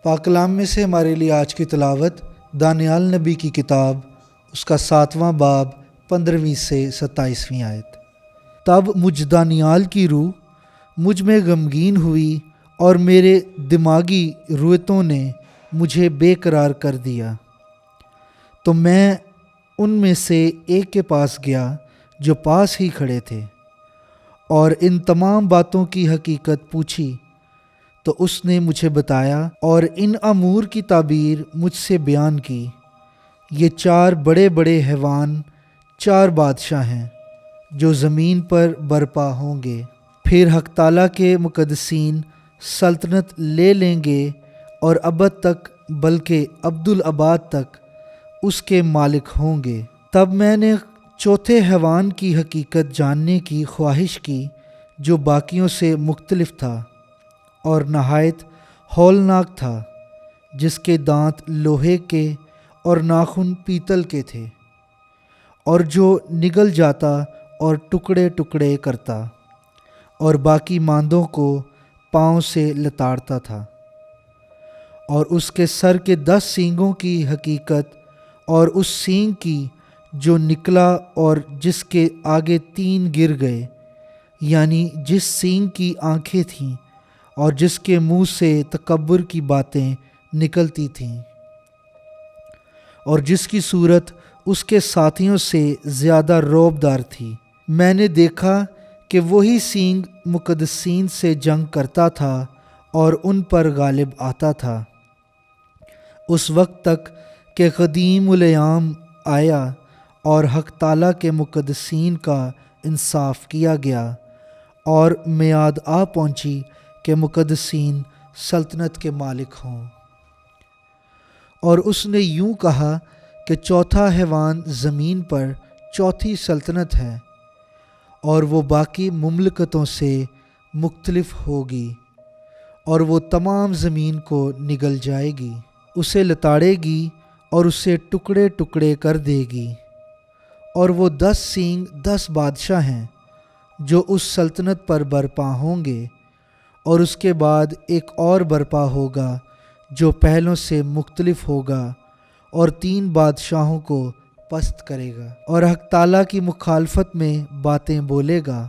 پاک کلام میں سے ہمارے لیے آج کی تلاوت دانیال نبی کی کتاب، اس کا 7واں باب 15ویں سے 27ویں آیت۔ تب مجھ دانیال کی روح مجھ میں غمگین ہوئی اور میرے دماغی رویتوں نے مجھے بے قرار کر دیا۔ تو میں ان میں سے ایک کے پاس گیا جو پاس ہی کھڑے تھے، اور ان تمام باتوں کی حقیقت پوچھی تو اس نے مجھے بتایا اور ان امور کی تعبیر مجھ سے بیان کی۔ یہ 4 بڑے بڑے حیوان 4 بادشاہ ہیں جو زمین پر برپا ہوں گے۔ پھر حق تعالیٰ کے مقدسین سلطنت لے لیں گے اور ابد تک بلکہ ابدالآباد تک اس کے مالک ہوں گے۔ تب میں نے چوتھے حیوان کی حقیقت جاننے کی خواہش کی جو باقیوں سے مختلف تھا اور نہایت ہولناک تھا، جس کے دانت لوہے کے اور ناخن پیتل کے تھے، اور جو نگل جاتا اور ٹکڑے ٹکڑے کرتا اور باقی ماندوں کو پاؤں سے لتاڑتا تھا۔ اور اس کے سر کے 10 سینگوں کی حقیقت اور اس سینگ کی جو نکلا اور جس کے آگے 3 گر گئے، یعنی جس سینگ کی آنکھیں تھیں اور جس کے منہ سے تکبر کی باتیں نکلتی تھیں، اور جس کی صورت اس کے ساتھیوں سے زیادہ رعبدار تھی۔ میں نے دیکھا کہ وہی سینگ مقدسین سے جنگ کرتا تھا اور ان پر غالب آتا تھا، اس وقت تک کہ قدیم الایام آیا اور حق تعالیٰ کے مقدسین کا انصاف کیا گیا، اور میعاد آ پہنچی کہ مقدسین سلطنت کے مالک ہوں۔ اور اس نے یوں کہا کہ چوتھا حیوان زمین پر چوتھی سلطنت ہے، اور وہ باقی مملکتوں سے مختلف ہوگی، اور وہ تمام زمین کو نگل جائے گی، اسے لتاڑے گی اور اسے ٹکڑے ٹکڑے کر دے گی۔ اور وہ 10 سینگ 10 بادشاہ ہیں جو اس سلطنت پر برپا ہوں گے، اور اس کے بعد ایک اور برپا ہوگا جو پہلوں سے مختلف ہوگا اور 3 بادشاہوں کو پست کرے گا، اور حق تعالیٰ کی مخالفت میں باتیں بولے گا،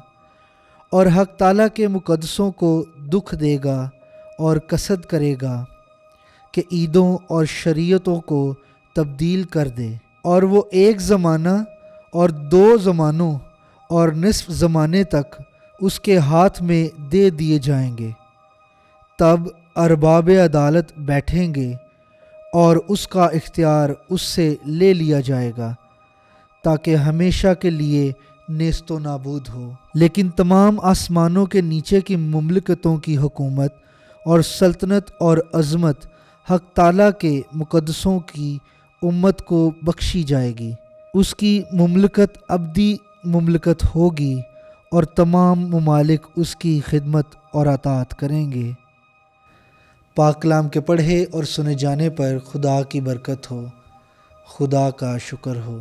اور حق تعالیٰ کے مقدسوں کو دکھ دے گا اور کسد کرے گا کہ عیدوں اور شریعتوں کو تبدیل کر دے، اور وہ 1 زمانہ اور 2 زمانوں اور نصف زمانے تک اس کے ہاتھ میں دے دیے جائیں گے۔ تب ارباب عدالت بیٹھیں گے اور اس کا اختیار اس سے لے لیا جائے گا تاکہ ہمیشہ کے لیے نیست و نابود ہو۔ لیکن تمام آسمانوں کے نیچے کی مملکتوں کی حکومت اور سلطنت اور عظمت حق تعالیٰ کے مقدسوں کی امت کو بخشی جائے گی۔ اس کی مملکت ابدی مملکت ہوگی اور تمام ممالک اس کی خدمت اور اطاعت کریں گے۔ پاک کلام کے پڑھے اور سنے جانے پر خدا کی برکت ہو، خدا کا شکر ہو۔